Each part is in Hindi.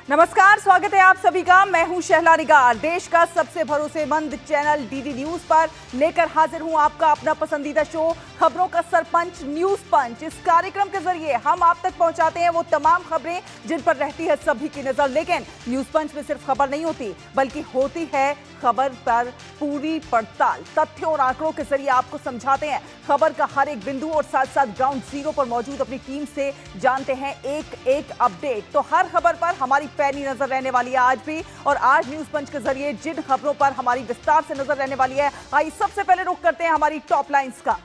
नमस्कार, स्वागत है आप सभी का। मैं हूं शहला निगार। देश का सबसे भरोसेमंद चैनल डीडी न्यूज पर लेकर हाजिर हूं आपका अपना पसंदीदा शो खबरों का सरपंच न्यूज पंच। इस कार्यक्रम के जरिए हम आप तक पहुंचाते हैं वो तमाम खबरें जिन पर रहती है सभी की नजर। लेकिन न्यूज पंच में सिर्फ खबर नहीं होती, बल्कि होती है खबर पर पूरी पड़ताल। तथ्यों और आंकड़ों के जरिए आपको समझाते हैं खबर का हर एक बिंदु और साथ साथ ग्राउंड जीरो पर मौजूद अपनी टीम से जानते हैं एक एक अपडेट। तो हर खबर पर हमारी पैनी नजर रहने वाली है आज भी। और आज न्यूज पंच के जरिए जिन खबरों पर हमारी विस्तार से नजर रहने वाली है, आइए सबसे पहले रुख करते हैं हमारी टॉप लाइंस का।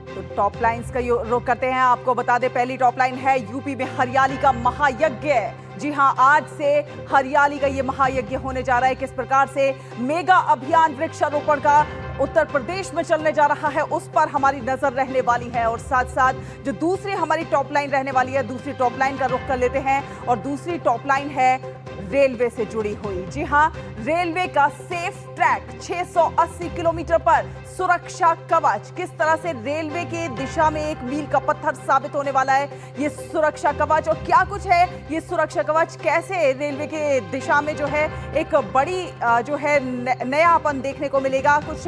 तो टॉप लाइंस का रुख करते हैं। आपको बता दें, पहली टॉप लाइन है यूपी में हरियाली का महायज्ञ। जी हां, आज से हरियाली का ये महायज्ञ होने जा रहा है। किस प्रकार से मेगा अभियान वृक्षारोपण का उत्तर प्रदेश में चलने जा रहा है, उस पर हमारी नजर रहने वाली है। और साथ साथ जो दूसरी हमारी टॉप लाइन रहने वाली है, दूसरी टॉप लाइन का रुख कर लेते हैं। और दूसरी टॉप लाइन है रेलवे से जुड़ी हुई। जी हां, रेलवे का सेफ ट्रैक 680 किलोमीटर पर सुरक्षा कवच। किस तरह से रेलवे के दिशा में एक मील का पत्थर साबित होने वाला है ये सुरक्षा कवच, और क्या कुछ है ये सुरक्षा कवच, कैसे रेलवे के दिशा में जो है एक बड़ी जो है नयापन देखने को मिलेगा, कुछ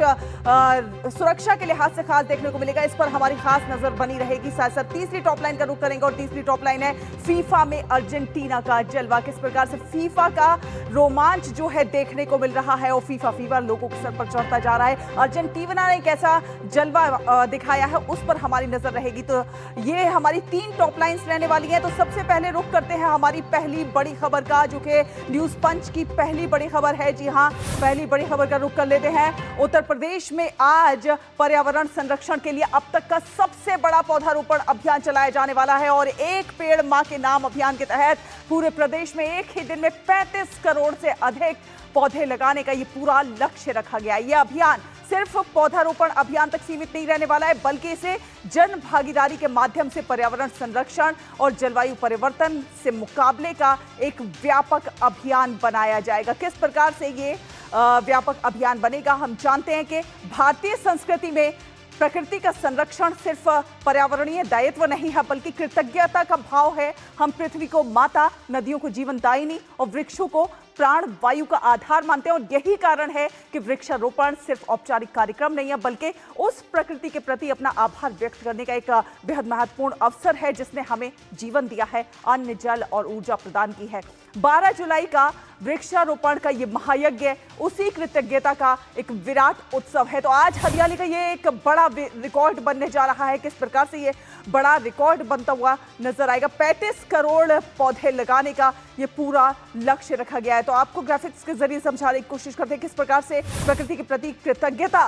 सुरक्षा के लिहाज से खास देखने को मिलेगा। इस पर हमारी खास नजर बनी रहेगी। साथ साथ तीसरी टॉप लाइन का रुख करेंगे और तीसरी टॉप लाइन है फीफा में अर्जेंटीना का जलवा। किस प्रकार से फीफा का रोमांच जो है देखने को मिल रहा है और फीफा फीवर लोगों के सर पर चढ़ता जा रहा है। अर्जेंटीना ने कैसा जलवा दिखाया है उस पर हमारी नजर रहेगी। तो ये हमारी तीन टॉप लाइंस रहने वाली है। तो सबसे पहले रुख करते हैं हमारी पहली बड़ी खबर का, जो कि न्यूज पंच की पहली बड़ी खबर है। जी हां, पहली बड़ी खबर का रुख कर लेते हैं। उत्तर प्रदेश में आज पर्यावरण संरक्षण के लिए अब तक का सबसे बड़ा पौधारोपण अभियान चलाया जाने वाला है। और एक पेड़ मां के नाम अभियान के तहत पूरे प्रदेश में एक ही दिन में 35 करोड़ से अधिक पौधे लगाने का ये पूरा लक्ष्य रखा गया। यह अभियान सिर्फ पौधारोपण अभियान तक सीमित नहीं रहने वाला है, बल्कि इसे जन भागीदारी के माध्यम से पर्यावरण संरक्षण और जलवायु परिवर्तन से मुकाबले का एक व्यापक अभियान बनाया जाएगा। किस प्रकार से ये व्यापक अभियान बनेगा? हम जानते हैं कि भारतीय संस्कृति में प्रकृति का संरक्षण सिर्फ पर्यावरणीय दायित्व नहीं है, बल्कि कृतज्ञता का भाव है। हम पृथ्वी को माता, नदियों को जीवनदायिनी और वृक्षों को प्राण वायु का आधार मानते हैं। और यही कारण है कि वृक्षारोपण सिर्फ औपचारिक कार्यक्रम नहीं है, बल्कि उस प्रकृति के प्रति अपना आभार व्यक्त करने का एक बेहद महत्वपूर्ण अवसर है, जिसने हमें जीवन दिया है, अन्न, जल और ऊर्जा प्रदान की है। 12 जुलाई का वृक्षारोपण का ये महायज्ञ उसी कृतज्ञता का एक विराट उत्सव है। तो आज हरियाली का ये एक बड़ा रिकॉर्ड बनने जा रहा है। किस प्रकार से ये बड़ा रिकॉर्ड बनता हुआ नजर आएगा? 35 करोड़ पौधे लगाने का ये पूरा लक्ष्य रखा गया है। तो आपको ग्राफिक्स के जरिए समझाने की कोशिश करते हैं किस प्रकार से प्रकृति के प्रति कृतज्ञता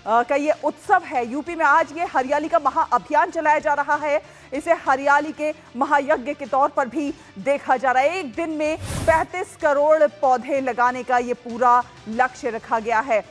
का ये उत्सव है। यूपी में आज ये हरियाली का महाअभियान चलाया जा रहा है। इसे हरियाली के महायज्ञ के तौर पर भी देखा जा रहा है। एक दिन में 35 करोड़ पौधे लगाने का ये पूरा लक्ष्य रखा गया है।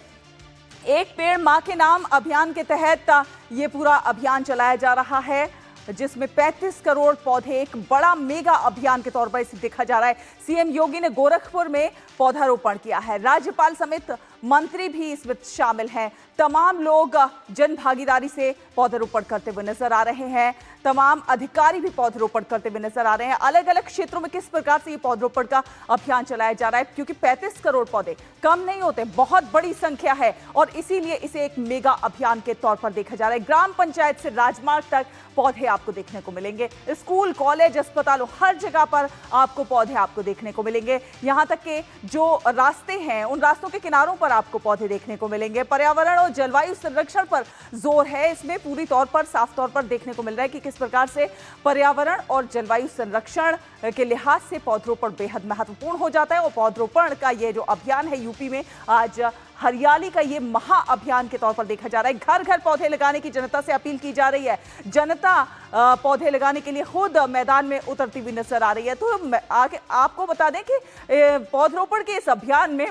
एक पेड़ मां के नाम अभियान के तहत ये पूरा अभियान चलाया जा रहा है, जिसमें 35 करोड़ पौधे एक बड़ा मेगा अभियान के तौर पर इसे देखा जा रहा है। सीएम योगी ने गोरखपुर में पौधारोपण किया है। राज्यपाल समेत मंत्री भी इसमें शामिल हैं। तमाम लोग जन भागीदारी से पौधारोपण करते हुए नजर आ रहे हैं। तमाम अधिकारी भी पौधारोपण करते हुए नजर आ रहे हैं। अलग अलग क्षेत्रों में किस प्रकार से ये पौधारोपण का अभियान चलाया जा रहा है, क्योंकि 35 करोड़ पौधे कम नहीं होते, बहुत बड़ी संख्या है। और इसीलिए इसे एक मेगा अभियान के तौर पर देखा जा रहा है। ग्राम पंचायत से राजमार्ग तक पौधे आपको देखने को मिलेंगे। स्कूल, कॉलेज, अस्पतालों, हर जगह पर आपको पौधे आपको देखने को मिलेंगे। यहाँ तक कि जो रास्ते हैं, उन रास्तों के किनारों पर आपको पौधे देखने को मिलेंगे। पर्यावरण और जलवायु संरक्षण पर जोर है। इसमें पूरी तौर पर, साफ तौर पर देखने को मिल रहा है कि किस प्रकार से पर्यावरण और जलवायु संरक्षण के लिहाज से पौधरोपण बेहद महत्वपूर्ण हो जाता है। और पौधरोपण का ये जो अभियान है यूपी में आज हरियाली का ये महाअभियान के तौर पर देखा जा रहा है। घर घर पौधे लगाने की जनता से अपील की जा रही है। जनता पौधे लगाने के लिए खुद मैदान में उतरती हुई नजर आ रही है। तो आगे आपको बता दें कि पौधरोपण के इस अभियान में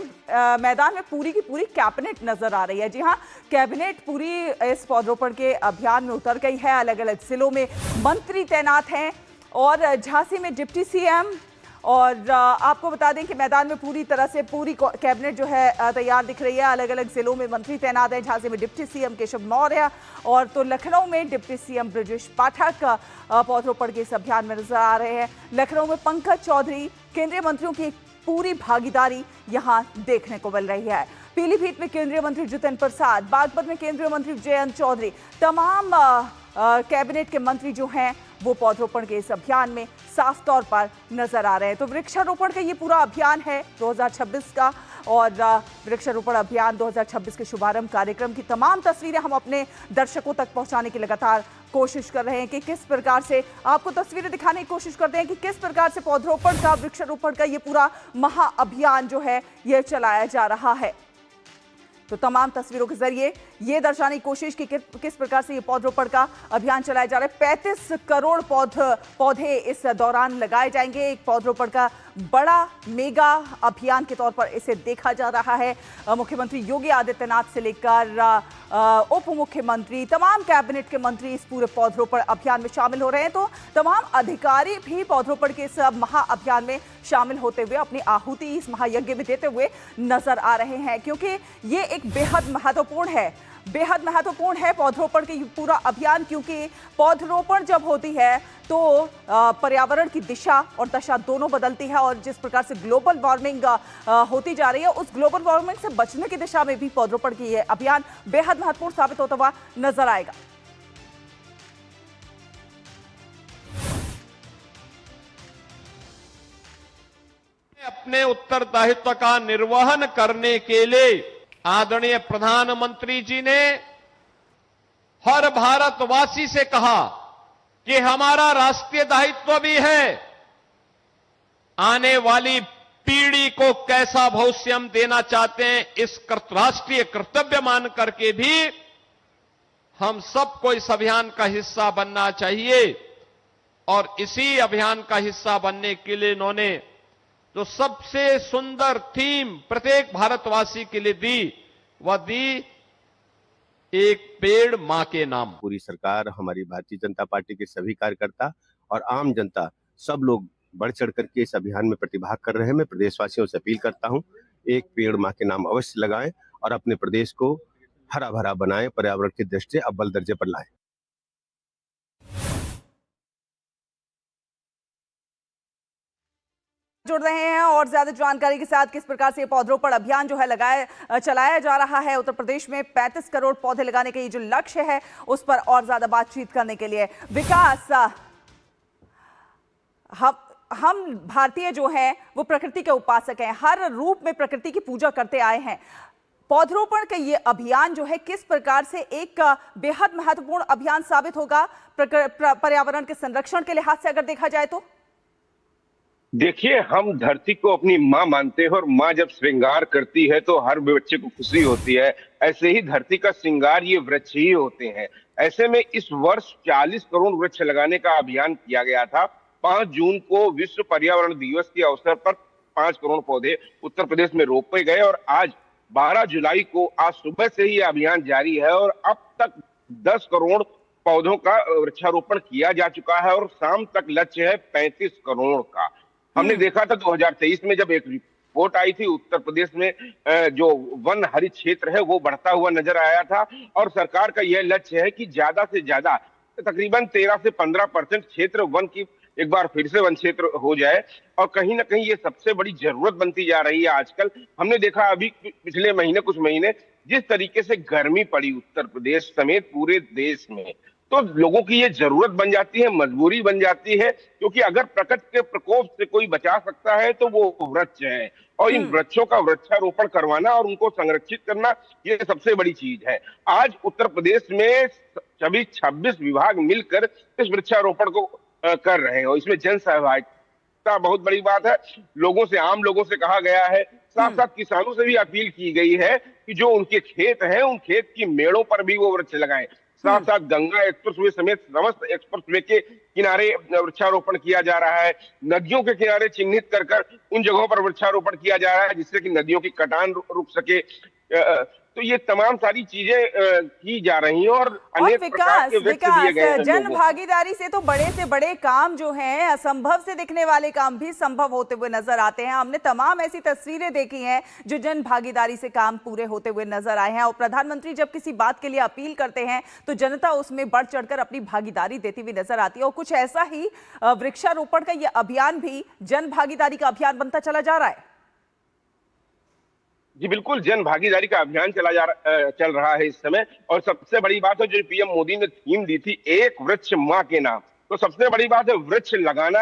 मैदान में पूरी की पूरी कैबिनेट नजर आ रही है। जी हाँ, कैबिनेट पूरी इस पौधरोपण के अभियान में उतर गई है। अलग अलग जिलों में मंत्री तैनात हैं और झांसी में डिप्टी सीएम और आपको बता दें कि मैदान में पूरी तरह से पूरी कैबिनेट जो है तैयार दिख रही है। अलग अलग जिलों में मंत्री तैनात हैं। झांसी में डिप्टी सीएम केशव मौर्य और तो लखनऊ में डिप्टी सीएम ब्रजेश पाठक पौधरोपण के इस अभियान में नजर आ रहे हैं। लखनऊ में पंकज चौधरी, केंद्रीय मंत्रियों की पूरी भागीदारी यहां देखने को मिल रही है। पीलीभीत में केंद्रीय मंत्री जितेंद्र प्रसाद, बागपत में केंद्रीय मंत्री जयंत चौधरी, तमाम कैबिनेट के मंत्री जो हैं वो पौधरोपण के इस अभियान में साफ तौर पर नजर आ रहे हैं। तो वृक्षारोपण का ये पूरा अभियान है 2026 का, और वृक्षारोपण अभियान 2026 के शुभारंभ कार्यक्रम की तमाम तस्वीरें हम अपने दर्शकों तक पहुंचाने की लगातार कोशिश कर रहे हैं कि किस प्रकार से आपको तस्वीरें दिखाने की कोशिश करते हैं कि किस प्रकार से पौधरोपण का, वृक्षारोपण का ये पूरा महाअभियान जो है ये चलाया जा रहा है। तो तमाम तस्वीरों के जरिए ये दर्शाने की कोशिश की किस प्रकार से ये पौधरोपण का अभियान चलाया जा रहा है। 35 करोड़ पौधे इस दौरान लगाए जाएंगे। एक पौधरोपण का बड़ा मेगा अभियान के तौर पर इसे देखा जा रहा है। मुख्यमंत्री योगी आदित्यनाथ से लेकर उप मुख्यमंत्री, तमाम कैबिनेट के मंत्री इस पूरे पौधरोपण अभियान में शामिल हो रहे हैं। तो तमाम अधिकारी भी पौधरोपण के इस महाअभियान में शामिल होते हुए अपनी आहुति इस महायज्ञ में देते हुए नजर आ रहे हैं, क्योंकि ये एक बेहद महत्वपूर्ण है पौधरोपण के पूरा अभियान। क्योंकि पौधरोपण जब होती है तो पर्यावरण की दिशा और दशा दोनों बदलती है, और जिस प्रकार से ग्लोबल वार्मिंग होती जा रही है उस ग्लोबल वार्मिंग से बचने की दिशा में भी पौधरोपण की ये अभियान बेहद महत्वपूर्ण साबित होता हुआ नजर आएगा। अपने उत्तरदायित्व का निर्वहन करने के लिए आदरणीय प्रधानमंत्री जी ने हर भारतवासी से कहा कि हमारा राष्ट्रीय दायित्व भी है आने वाली पीढ़ी को कैसा भविष्य हम देना चाहते हैं, इस राष्ट्रीय कर्तव्य मान करके भी हम सबको इस अभियान का हिस्सा बनना चाहिए। और इसी अभियान का हिस्सा बनने के लिए इन्होंने जो सबसे सुंदर थीम प्रत्येक भारतवासी के लिए दी, वह दी एक पेड़ मां के नाम। पूरी सरकार, हमारी भारतीय जनता पार्टी के सभी कार्यकर्ता और आम जनता सब लोग बढ़ चढ़ करके इस अभियान में प्रतिभाग कर रहे हैं। मैं प्रदेशवासियों से अपील करता हूं, एक पेड़ मां के नाम अवश्य लगाएं और अपने प्रदेश को हरा भरा बनाएं, पर्यावरण की दृष्टि से अव्वल दर्जे पर लाएं। जुड़ रहे हैं और ज्यादा जानकारी के साथ किस प्रकार से पौधरोपण अभियान जो है चलाया जा रहा है उत्तर प्रदेश में। 35 करोड़ पौधे लगाने का ये जो लक्ष्य है उस पर और ज्यादा बातचीत करने के लिए विकास, हम भारतीय जो हैं वो प्रकृति के उपासक हैं, हर रूप में प्रकृति की पूजा करते आए हैं। पौधरोपण का ये अभियान जो है किस प्रकार से एक बेहद महत्वपूर्ण अभियान साबित होगा पर्यावरण के संरक्षण के लिहाज से अगर देखा जाए तो? देखिए, हम धरती को अपनी माँ मानते हैं और माँ जब श्रृंगार करती है तो हर बच्चे को खुशी होती है। ऐसे ही धरती का श्रृंगार ये वृक्ष ही होते हैं। ऐसे में इस वर्ष 40 करोड़ वृक्ष लगाने का अभियान किया गया था। 5 जून को विश्व पर्यावरण दिवस के अवसर पर 5 करोड़ पौधे उत्तर प्रदेश में रोपे गए और आज 12 जुलाई को आज सुबह से ही अभियान जारी है और अब तक 10 करोड़ पौधों का वृक्षारोपण किया जा चुका है और शाम तक लक्ष्य है 35 करोड़ का। हमने देखा था 2023 में जब एक रिपोर्ट आई थी, उत्तर प्रदेश में जो वन हरित क्षेत्र है वो बढ़ता हुआ नजर आया था और सरकार का यह लक्ष्य है कि ज्यादा से ज्यादा तकरीबन 13 से 15% क्षेत्र वन की एक बार फिर से वन क्षेत्र हो जाए। और कहीं ना कहीं ये सबसे बड़ी जरूरत बनती जा रही है आजकल। हमने देखा अभी पिछले महीने, कुछ महीने जिस तरीके से गर्मी पड़ी उत्तर प्रदेश समेत पूरे देश में, तो लोगों की ये जरूरत बन जाती है, मजबूरी बन जाती है, क्योंकि अगर प्रकृति के प्रकोप से कोई बचा सकता है तो वो वृक्ष है और इन वृक्षों का वृक्षारोपण करवाना और उनको संरक्षित करना ये सबसे बड़ी चीज है। आज उत्तर प्रदेश में सभी 26 विभाग मिलकर इस वृक्षारोपण को कर रहे हैं और इसमें जन सहभागिता बहुत बड़ी बात है। लोगों से, आम लोगों से कहा गया है, साथ साथ किसानों से भी अपील की गई है कि जो उनके खेत हैं उन खेत की मेड़ों पर भी वो वृक्ष लगाएं। साथ साथ गंगा एक्सप्रेसवे समेत समस्त एक्सप्रेसवे के किनारे वृक्षारोपण किया जा रहा है। नदियों के किनारे चिन्हित कर उन जगहों पर वृक्षारोपण किया जा रहा है जिससे कि नदियों की कटान रुक सके। तो ये तमाम सारी चीजें की जा रही हैं और अनेक प्रकार के वृक्ष दिए गए हैं। जन भागीदारी से तो बड़े से बड़े काम जो हैं, असंभव से दिखने वाले काम भी संभव होते हुए नजर आते हैं। हमने तमाम ऐसी तस्वीरें देखी हैं जो जन भागीदारी से काम पूरे होते हुए नजर आए हैं। और प्रधानमंत्री जब किसी बात के लिए अपील करते हैं तो जनता उसमें बढ़ चढ़कर अपनी भागीदारी देती हुई नजर आती है। और कुछ ऐसा ही वृक्षारोपण का यह अभियान भी जन भागीदारी का अभियान बनता चला जा रहा है। जी बिल्कुल, जन भागीदारी का अभियान चल रहा है इस समय। और सबसे बड़ी बात है जो पीएम मोदी ने थीम दी थी, एक वृक्ष मां के नाम, तो सबसे बड़ी बात है वृक्ष लगाना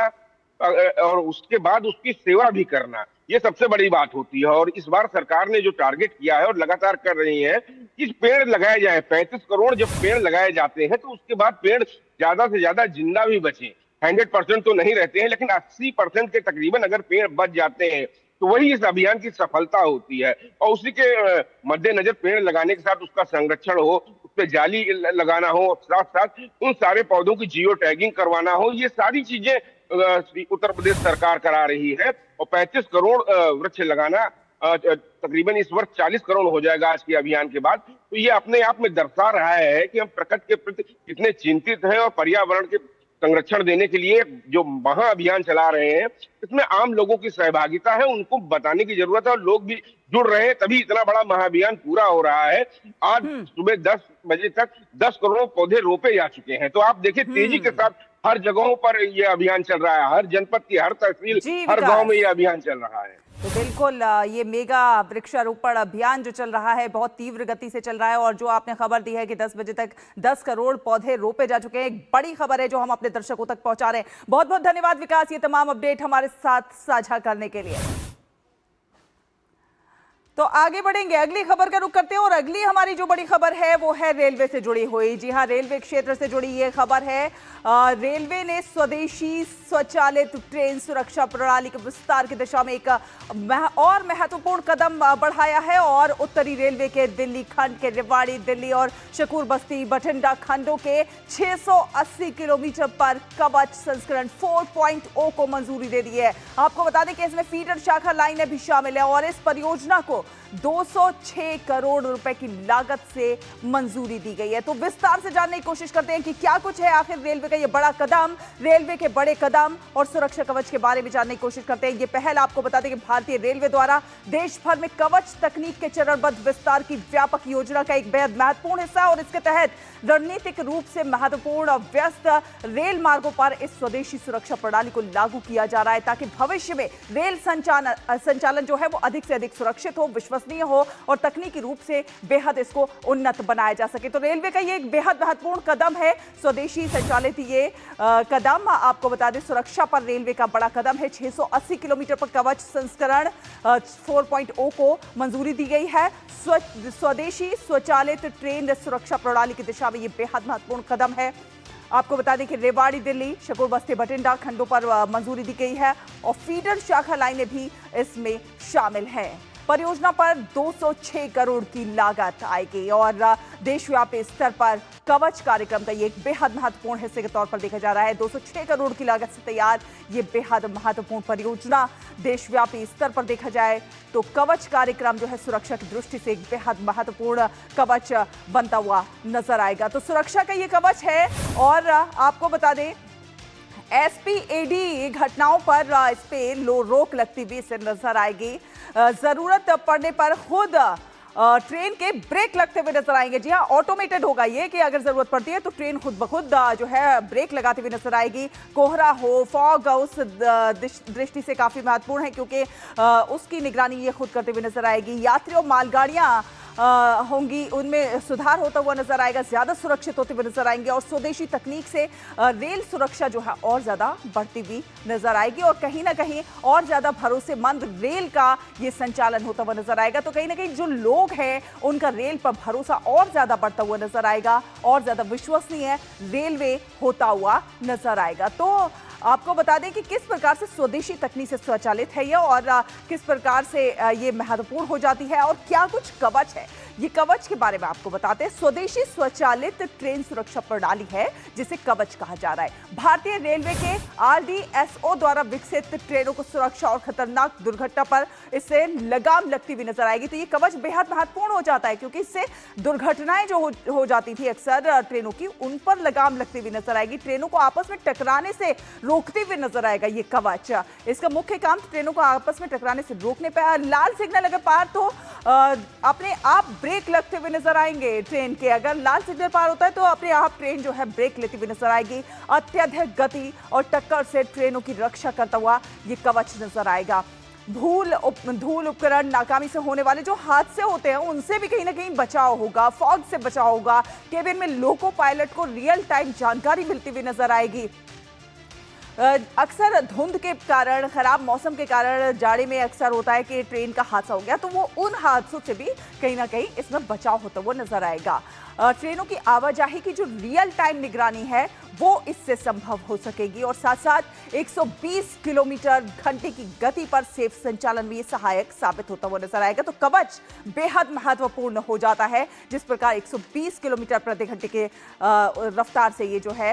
और उसके बाद उसकी सेवा भी करना, ये सबसे बड़ी बात होती है। और इस बार सरकार ने जो टारगेट किया है और लगातार कर रही है कि पेड़ लगाए जाए, 35 करोड़ जब पेड़ लगाए जाते हैं तो उसके बाद पेड़ ज्यादा से ज्यादा जिंदा भी बचे। 100% तो नहीं रहते हैं, लेकिन 80% के तकरीबन अगर पेड़ बच जाते हैं तो वही इस अभियान की सफलता होती है। और उसी के मद्देनजर पेड़ लगाने के साथ उसका संरक्षण हो, उस पर जाली लगाना हो, साथ साथ उन सारे पौधों की जियो टैगिंग करवाना हो, ये सारी चीजें उत्तर प्रदेश सरकार करा रही है। और 35 करोड़ वृक्ष लगाना, तकरीबन इस वर्ष 40 करोड़ हो जाएगा आज के अभियान के बाद। तो ये अपने आप में दर्शा रहा है कि हम प्रकृति के प्रति कितने चिंतित हैं और पर्यावरण के संरक्षण देने के लिए जो महा अभियान चला रहे हैं, इसमें आम लोगों की सहभागिता है, उनको बताने की जरूरत है और लोग भी जुड़ रहे हैं, तभी इतना बड़ा महाअभियान पूरा हो रहा है। आज सुबह 10 बजे तक 10 करोड़ पौधे रोपे जा चुके हैं। तो आप देखिए तेजी के साथ हर जगहों पर ये अभियान चल रहा है, हर जनपद की हर तहसील, हर गांव में ये अभियान चल रहा है। तो बिल्कुल ये मेगा वृक्षारोपण अभियान जो चल रहा है बहुत तीव्र गति से चल रहा है। और जो आपने खबर दी है कि 10 बजे तक 10 करोड़ पौधे रोपे जा चुके हैं, एक बड़ी खबर है जो हम अपने दर्शकों तक पहुंचा रहे हैं। बहुत बहुत धन्यवाद विकास, ये तमाम अपडेट हमारे साथ साझा करने के लिए। तो आगे बढ़ेंगे, अगली खबर का रुख करते हैं। और अगली हमारी जो बड़ी खबर है वो है रेलवे से जुड़ी हुई। जी हां, रेलवे क्षेत्र से जुड़ी ये खबर है। रेलवे ने स्वदेशी स्वचालित ट्रेन सुरक्षा प्रणाली के विस्तार की दिशा में एक और महत्वपूर्ण कदम बढ़ाया है। और उत्तरी रेलवे के दिल्ली खंड के रेवाड़ी, दिल्ली और शकूर बस्ती बठिंडा खंडों के 680 किलोमीटर पर कवच संस्करण 4.0 को मंजूरी दे दी है। आपको बता दें कि इसमें फीडर शाखा लाइनें भी शामिल है और इस परियोजना को 206 करोड़ रुपए की लागत से मंजूरी दी गई है। तो विस्तार से जानने की कोशिश करते हैं कि क्या कुछ है आखिर रेलवे का ये बड़ा कदम, रेलवे के बड़े कदम और सुरक्षा कवच के बारे में जानने की कोशिश करते हैं। ये पहल आपको बता दें कि भारतीय रेलवे द्वारा देश भर में कवच तकनीक के चरणबद्ध विस्तार की व्यापक योजना का एक बेहद महत्वपूर्ण हिस्सा है। और इसके तहत रणनीतिक रूप से महत्वपूर्ण व्यस्त रेल मार्गों पर इस स्वदेशी सुरक्षा प्रणाली को लागू किया जा रहा है ताकि भविष्य में रेल संचालन जो है वो अधिक से अधिक सुरक्षित हो, विश्वसनीय हो और तकनीकी रूप से बेहद इसको उन्नत बनाया जा सके। तो रेलवे का ये एक बेहद महत्वपूर्ण कदम है, स्वदेशी संचालित ये कदम। आपको बता दें सुरक्षा पर रेलवे का बड़ा कदम है। 680 किलोमीटर पर कवच संस्करण 4.0 को मंजूरी दी गई है। स्वदेशी स्वचालित ट्रेन सुरक्षा प्रणाली की दिशा में ये बेहद महत्वपूर्ण कदम है। आपको बता दें कि रेवाड़ी, दिल्ली, शकूर बस्ती, बठिंडा खंडों पर मंजूरी दी गई है और फीडर शाखा लाइनें भी इसमें शामिल हैं। परियोजना पर 206 करोड़ की लागत आएगी और देशव्यापी स्तर पर कवच कार्यक्रम का ये एक बेहद महत्वपूर्ण हिस्से के तौर पर देखा जा रहा है। 206 करोड़ की लागत से तैयार ये बेहद महत्वपूर्ण परियोजना देशव्यापी स्तर पर देखा जाए तो कवच कार्यक्रम जो है सुरक्षा की दृष्टि से एक बेहद महत्वपूर्ण कवच बनता हुआ नजर आएगा। तो सुरक्षा का ये कवच है और आपको बता दें एसपीएडी घटनाओं पर इस पे रोक लगती हुई से नजर आएगी। जरूरत पड़ने पर खुद ट्रेन के ब्रेक लगते हुए नजर आएंगे। जी हाँ, ऑटोमेटेड होगा ये कि अगर जरूरत पड़ती है तो ट्रेन खुद ब खुद जो है ब्रेक लगाते हुए नजर आएगी। कोहरा हो, फॉग उस दृष्टि से काफी महत्वपूर्ण है क्योंकि उसकी निगरानी ये खुद करते हुए नजर आएगी। यात्री और मालगाड़ियां होंगी, उनमें सुधार होता हुआ नजर आएगा, ज्यादा सुरक्षित होते हुए नजर आएंगे और स्वदेशी तकनीक से रेल सुरक्षा जो है और ज्यादा बढ़ती हुई नजर आएगी और कहीं ना कहीं और ज्यादा भरोसेमंद रेल का ये संचालन होता हुआ नजर आएगा। तो कहीं ना कहीं जो लोग हैं उनका रेल पर भरोसा और ज्यादा बढ़ता हुआ नजर आएगा और ज्यादा विश्वसनीय रेलवे होता हुआ नजर आएगा। तो आपको बता दें कि किस प्रकार से स्वदेशी तकनीक से स्वचालित है ये और किस प्रकार से ये महत्वपूर्ण हो जाती है और क्या कुछ कवच है ये कवच के बारे में आपको बताते हैं। स्वदेशी स्वचालित ट्रेन सुरक्षा प्रणाली है जिसे कवच कहा जा रहा है। भारतीय रेलवे के RDSO द्वारा विकसित ट्रेनों को सुरक्षा और खतरनाक दुर्घटना पर इससे लगाम लगती हुई नजर आएगी। तो ये कवच बेहद महत्वपूर्ण हो जाता है क्योंकि इससे दुर्घटनाएं जो हो जाती थी अक्सर ट्रेनों की, उन पर लगाम लगती हुई नजर आएगी। ट्रेनों को आपस में टकराने से रोकते हुए नजर आएगा ये कवच। इसका मुख्य काम ट्रेनों को आपस में टकराने से रोकने पर, लाल सिग्नल अगर पार तो अपने आप ब्रेक लगते हुए नजर आएंगे। ट्रेन के अगर लाल सिग्नल पार होता है तो अपने आप ट्रेन जो है ब्रेक लेती हुई नजर आएगी। अत्यधिक गति और टक्कर से ट्रेनों की रक्षा करता हुआ ये कवच नजर आएगा। धूल उपकरण, नाकामी से होने वाले जो हादसे होते हैं उनसे भी कहीं ना कहीं बचाव होगा, फॉग से बचाव होगा। केबिन में लोको पायलट को रियल टाइम जानकारी मिलती हुई नजर आएगी। अक्सर धुंध के कारण, खराब मौसम के कारण जाड़े में अक्सर होता है कि ट्रेन का हादसा हो गया, तो वो उन हादसों से भी कहीं ना कहीं इसमें बचाव होता हुआ नजर आएगा। ट्रेनों की आवाजाही की जो रियल टाइम निगरानी है वो इससे संभव हो सकेगी और साथ साथ 120 किलोमीटर घंटे की गति पर सेफ संचालन में ये सहायक साबित होता हुआ नजर आएगा। तो कवच बेहद महत्वपूर्ण हो जाता है। जिस प्रकार 120 किलोमीटर प्रति घंटे के रफ्तार से ये जो है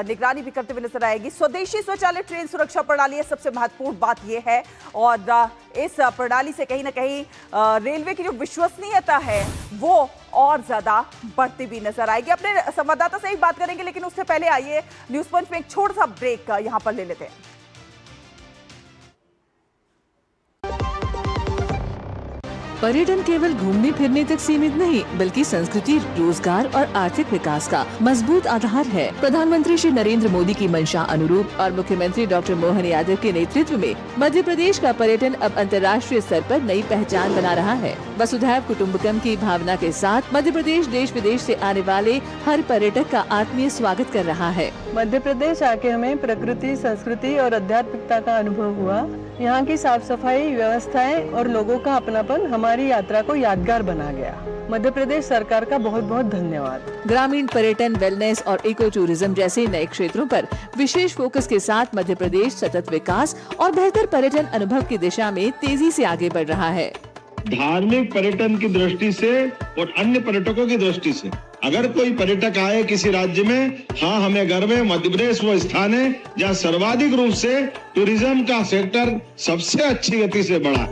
निगरानी भी करते हुए नजर आएगी। स्वदेशी स्वचालित ट्रेन सुरक्षा प्रणाली है, सबसे महत्वपूर्ण बात यह है और इस प्रणाली से कहीं ना कहीं रेलवे की जो विश्वसनीयता है वो और ज्यादा बढ़ती भी नजर आएगी। अपने संवाददाता से ही बात करेंगे, लेकिन उससे पहले आइए न्यूज पंच में एक छोटा सा ब्रेक यहां पर ले लेते हैं। पर्यटन केवल घूमने फिरने तक सीमित नहीं, बल्कि संस्कृति, रोजगार और आर्थिक विकास का मजबूत आधार है। प्रधानमंत्री श्री नरेंद्र मोदी की मंशा अनुरूप और मुख्यमंत्री डॉक्टर मोहन यादव के नेतृत्व में मध्य प्रदेश का पर्यटन अब अंतर्राष्ट्रीय स्तर पर नई पहचान बना रहा है। वसुधैव कुटुम्बकम की भावना के साथ मध्य प्रदेश देश विदेश से आने वाले हर पर्यटक का आत्मीय स्वागत कर रहा है। मध्य प्रदेश आके हमें प्रकृति, संस्कृति और आध्यात्मिकता का अनुभव हुआ। यहाँ की साफ सफाई, व्यवस्थाएं और लोगों का अपनापन हमारी यात्रा को यादगार बना गया। मध्य प्रदेश सरकार का बहुत बहुत धन्यवाद। ग्रामीण पर्यटन, वेलनेस और इको टूरिज्म जैसे नए क्षेत्रों पर विशेष फोकस के साथ मध्य प्रदेश सतत विकास और बेहतर पर्यटन अनुभव की दिशा में तेजी से आगे बढ़ रहा है। धार्मिक पर्यटन की दृष्टि से और अन्य पर्यटकों की दृष्टि से अगर कोई पर्यटक आए किसी राज्य में, हाँ हमें गर्व है मध्य प्रदेश वो स्थान है जहाँ सर्वाधिक रूप से टूरिज्म का सेक्टर सबसे अच्छी गति से बढ़ा।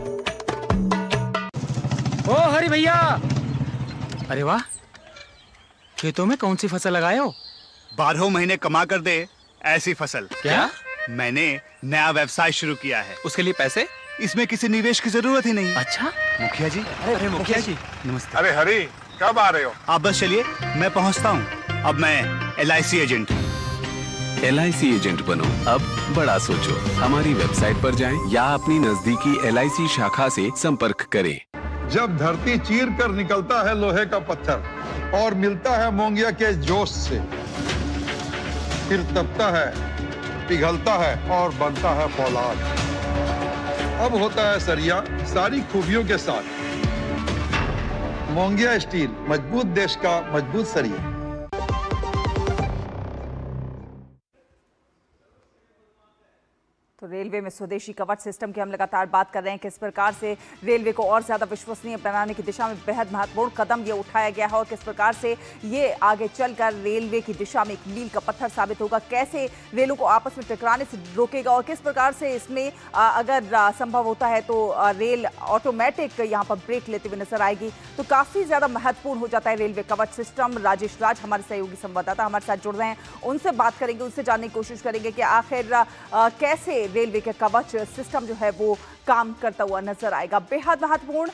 ओ हरि भैया, अरे वाह, खेतों में कौन सी फसल लगाए हो? 12 महीने कमा कर दे ऐसी फसल। क्या? मैंने नया व्यवसाय शुरू किया है। उसके लिए पैसे? इसमें किसी निवेश की जरूरत ही नहीं। अच्छा मुखिया जी। अरे मुखिया जी नमस्ते। अरे हरी, कब आ रहे हो? आप बस चलिए, मैं पहुंचता हूं। अब मैं LIC एजेंट हूं। LIC एजेंट बनो, अब बड़ा सोचो। हमारी वेबसाइट पर जाएं या अपनी नजदीकी LIC शाखा से संपर्क करें। जब धरती चीर कर निकलता है लोहे का पत्थर और मिलता है मोंगिया के जोश से, फिर तपता है, पिघलता है और बनता है फौलाद। अब होता है सरिया सारी खूबियों के साथ। मोंगिया स्टील, मजबूत देश का मजबूत सरिया। तो रेलवे में स्वदेशी कवच सिस्टम की हम लगातार बात कर रहे हैं, किस प्रकार से रेलवे को और ज्यादा विश्वसनीय बनाने की दिशा में बेहद महत्वपूर्ण कदम ये उठाया गया है और किस प्रकार से ये आगे चलकर रेलवे की दिशा में एक मील का पत्थर साबित होगा। कैसे रेलों को आपस में टकराने से रोकेगा और किस प्रकार से इसमें अगर संभव होता है तो रेल ऑटोमेटिक यहाँ पर ब्रेक लेते हुए नजर आएगी। तो काफी ज्यादा महत्वपूर्ण हो जाता है रेलवे कवच सिस्टम। राजेश राज हमारे सहयोगी संवाददाता हमारे साथ जुड़ रहे हैं, उनसे बात करेंगे, उनसे जानने की कोशिश करेंगे कि आखिर कैसे रेलवे के कवच सिस्टम जो है वो काम करता हुआ नजर आएगा। बेहद महत्वपूर्ण,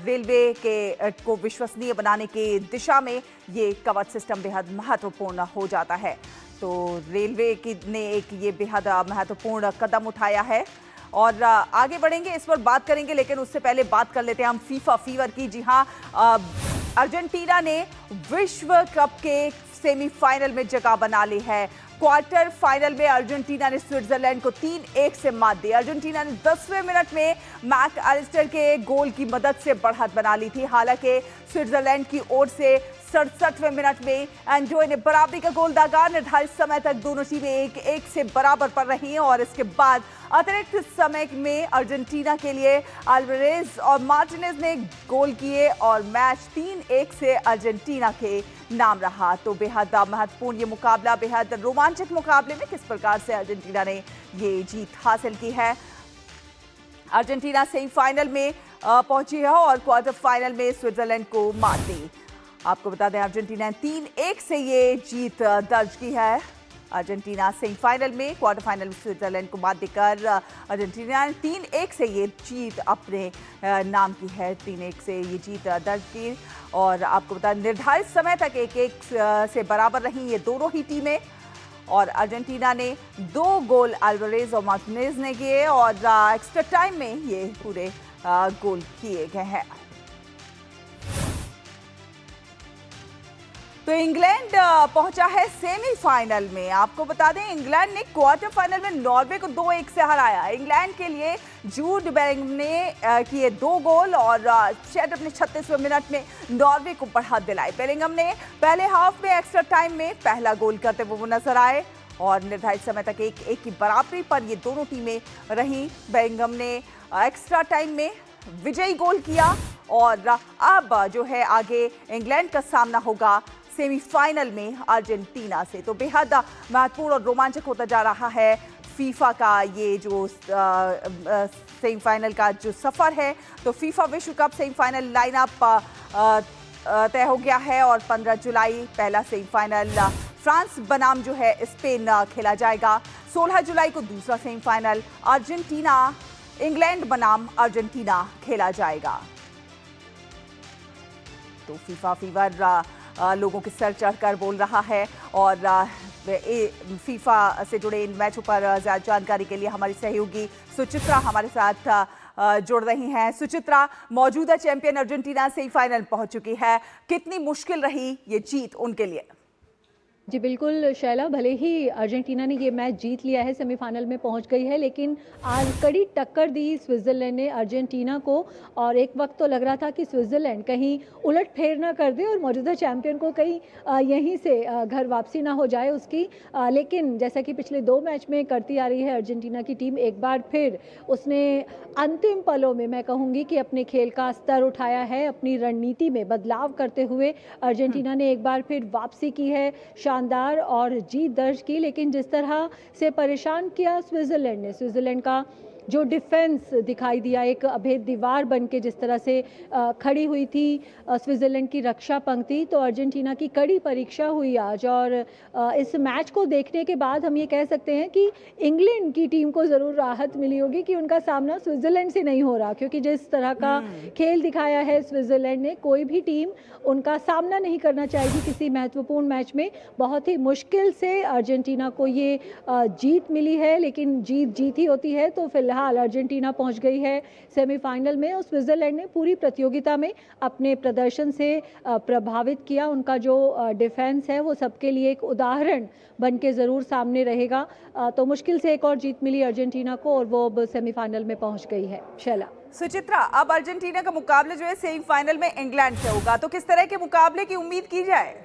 रेलवे के को विश्वसनीय बनाने की दिशा में ये कवच सिस्टम बेहद महत्वपूर्ण हो जाता है। तो रेलवे की ने एक ये बेहद महत्वपूर्ण कदम उठाया है और आगे बढ़ेंगे, इस पर बात करेंगे, लेकिन उससे पहले बात कर लेते हैं हम फीफा फीवर की। जी हाँ, अर्जेंटीना ने विश्व कप के सेमीफाइनल में जगह बना ली है। क्वार्टर फाइनल में अर्जेंटीना ने स्विट्जरलैंड को 3-1 से मात दी। अर्जेंटीना ने 10वें मिनट में मैक एलिस्टर के गोल की मदद से बढ़त बना ली थी। हालांकि स्विट्जरलैंड की ओर से 67वें मिनट में एंजोय ने बराबरी का गोल दागा। निर्धारित समय तक दोनों टीमें 1-1 से बराबर पर रही और इसके बाद अतिरिक्त समय में अर्जेंटीना के लिए अल्वारेज और मार्टिनेज ने गोल किए और मैच 3-1 से अर्जेंटीना के नाम रहा। तो बेहद महत्वपूर्ण ये मुकाबला, बेहद रोमांचक मुकाबले में किस प्रकार से अर्जेंटीना ने ये जीत हासिल की है। अर्जेंटीना सेमीफाइनल में पहुंची है और क्वार्टर फाइनल में स्विट्जरलैंड को मात दी। आपको बता दें अर्जेंटीना ने 3-1 से ये जीत दर्ज की है। अर्जेंटीना सेमीफाइनल में, क्वार्टर फाइनल में स्विट्जरलैंड को मात देकर अर्जेंटीना ने 3-1 से ये जीत अपने नाम की है। 3-1 से ये जीत दर्ज की और आपको बता निर्धारित समय तक 1-1 से बराबर रही ये दोनों ही टीमें और अर्जेंटीना ने 2 गोल अल्वारेज और मार्टिनेज ने किए और एक्स्ट्रा टाइम में ये पूरे गोल किए गए हैं। तो इंग्लैंड पहुंचा है सेमीफाइनल में। आपको बता दें इंग्लैंड ने क्वार्टर फाइनल में नॉर्वे को 2-1 से हराया। इंग्लैंड के लिए जूड बेलिंगम ने किए 2 गोल और शायद अपने 36वें मिनट में नॉर्वे को बढ़त दिलाई। बेलिंगम ने पहले हाफ में एक्स्ट्रा टाइम में पहला गोल करते हुए वो नजर आए और निर्धारित समय तक 1-1 की बराबरी पर ये दोनों टीमें रहीं। बेलिंगम ने एक्स्ट्रा टाइम में विजयी गोल किया और अब जो है आगे इंग्लैंड का सामना होगा सेमीफाइनल में अर्जेंटीना से। तो बेहद महत्वपूर्ण और रोमांचक होता जा रहा है फीफा का ये जो सेमीफाइनल का जो सफर है। तो फीफा विश्व कप सेमीफाइनल लाइनअप तय हो गया है और 15 जुलाई पहला सेमीफाइनल फ्रांस बनाम जो है स्पेन खेला जाएगा। 16 जुलाई को दूसरा सेमीफाइनल अर्जेंटीना इंग्लैंड बनाम अर्जेंटीना खेला जाएगा। तो फीफा फीवर लोगों के सर चढ़कर बोल रहा है और फीफा से जुड़े इन मैचों पर ज़्यादा जानकारी के लिए हमारी सहयोगी सुचित्रा हमारे साथ जुड़ रही हैं। सुचित्रा, मौजूदा चैंपियन अर्जेंटीना सेमीफाइनल पहुंच चुकी है, कितनी मुश्किल रही ये जीत उनके लिए? जी बिल्कुल शैला, भले ही अर्जेंटीना ने ये मैच जीत लिया है, सेमीफाइनल में पहुंच गई है, लेकिन आज कड़ी टक्कर दी स्विट्ज़रलैंड ने अर्जेंटीना को और एक वक्त तो लग रहा था कि स्विट्ज़रलैंड कहीं उलट फेर ना कर दे और मौजूदा चैंपियन को कहीं यहीं से घर वापसी ना हो जाए उसकी। लेकिन जैसा कि पिछले 2 मैच में करती आ रही है अर्जेंटीना की टीम, एक बार फिर उसने अंतिम पलों में मैं कहूँगी कि अपने खेल का स्तर उठाया है, अपनी रणनीति में बदलाव करते हुए अर्जेंटीना ने एक बार फिर वापसी की है, शानदार और जीत दर्ज की। लेकिन जिस तरह से परेशान किया स्विट्ज़रलैंड ने, स्विट्ज़रलैंड का जो डिफेंस दिखाई दिया, एक अभेद दीवार बन के जिस तरह से खड़ी हुई थी स्विट्ज़रलैंड की रक्षा पंक्ति, तो अर्जेंटीना की कड़ी परीक्षा हुई आज। और इस मैच को देखने के बाद हम ये कह सकते हैं कि इंग्लैंड की टीम को ज़रूर राहत मिली होगी कि उनका सामना स्विट्ज़रलैंड से नहीं हो रहा, क्योंकि जिस तरह का खेल दिखाया है स्विट्ज़रलैंड ने, कोई भी टीम उनका सामना नहीं करना चाहेगी किसी महत्वपूर्ण मैच में। बहुत ही मुश्किल से अर्जेंटीना को ये जीत मिली है, लेकिन जीत ही होती है। तो फिलहाल अर्जेंटीना पहुंच गई है सेमीफाइनल में और स्विट्ज़रलैंड ने पूरी प्रतियोगिता में अपने प्रदर्शन से प्रभावित किया। उनका जो डिफेंस है वो सबके लिए एक उदाहरण बन के ज़रूर सामने रहेगा। तो मुश्किल से एक और जीत मिली अर्जेंटीना को और वो अब सेमीफाइनल में पहुंच गई है। शैला। सुचित्रा, अब अर्जेंटीना का मुकाबला जो है सेमीफाइनल में इंग्लैंड से होगा, तो किस तरह के मुकाबले की उम्मीद की जाए?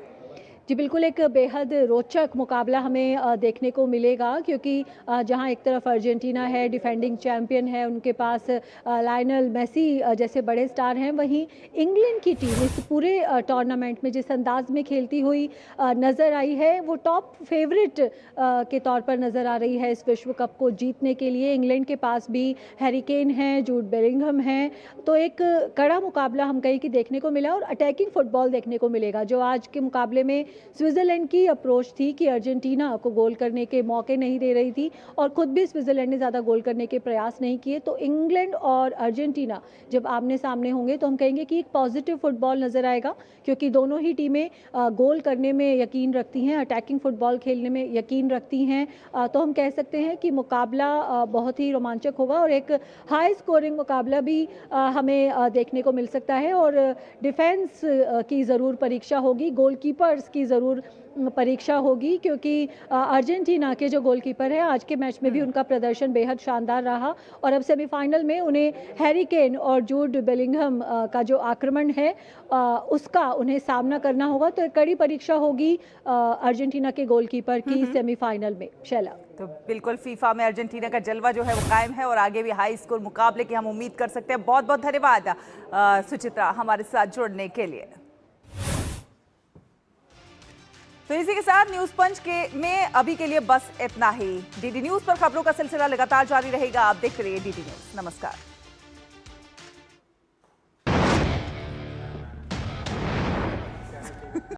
जी बिल्कुल, एक बेहद रोचक मुकाबला हमें देखने को मिलेगा, क्योंकि जहां एक तरफ अर्जेंटीना है, डिफेंडिंग चैंपियन है, उनके पास लायनल मेसी जैसे बड़े स्टार हैं, वहीं इंग्लैंड की टीम इस पूरे टूर्नामेंट में जिस अंदाज में खेलती हुई नज़र आई है, वो टॉप फेवरेट के तौर पर नज़र आ रही है इस विश्व कप को जीतने के लिए। इंग्लैंड के पास भी हैरी केन हैं, जूड बेलिंघम हैं, तो एक कड़ा मुकाबला हम कहीं की देखने को मिला और अटैकिंग फुटबॉल देखने को मिलेगा। जो आज के मुकाबले में स्विट्ज़रलैंड की अप्रोच थी कि अर्जेंटीना को गोल करने के मौके नहीं दे रही थी और खुद भी स्विट्ज़रलैंड ने ज़्यादा गोल करने के प्रयास नहीं किए, तो इंग्लैंड और अर्जेंटीना जब आमने सामने होंगे तो हम कहेंगे कि एक पॉजिटिव फुटबॉल नज़र आएगा, क्योंकि दोनों ही टीमें गोल करने में यकीन रखती हैं, अटैकिंग फुटबॉल खेलने में यकीन रखती हैं। तो हम कह सकते हैं कि मुकाबला बहुत ही रोमांचक होगा और एक हाई स्कोरिंग मुकाबला भी हमें देखने को मिल सकता है और डिफेंस की ज़रूर परीक्षा होगी, गोलकीपर्स की ज़रूर परीक्षा होगी, क्योंकि अर्जेंटीना के जो गोलकीपर है आज के मैच में भी उनका प्रदर्शन बेहद शानदार रहा और अब सेमीफाइनल में उन्हें हैरी केन और जूड बेलिंघम का जो आक्रमण है उसका उन्हें सामना करना होगा। तो एक कड़ी परीक्षा होगी अर्जेंटीना के गोलकीपर की सेमीफाइनल में। शैला, तो बिल्कुल फीफा में अर्जेंटीना का जलवा जो है वो कायम है और आगे भी हाई स्कोर मुकाबले की हम उम्मीद कर सकते हैं। बहुत बहुत धन्यवाद सुचित्रा हमारे साथ जुड़ने के लिए। तो इसी के साथ न्यूज पंच में अभी के लिए बस इतना ही। डीडी न्यूज पर खबरों का सिलसिला लगातार जारी रहेगा। आप देखते रहिए डीडी न्यूज। नमस्कार।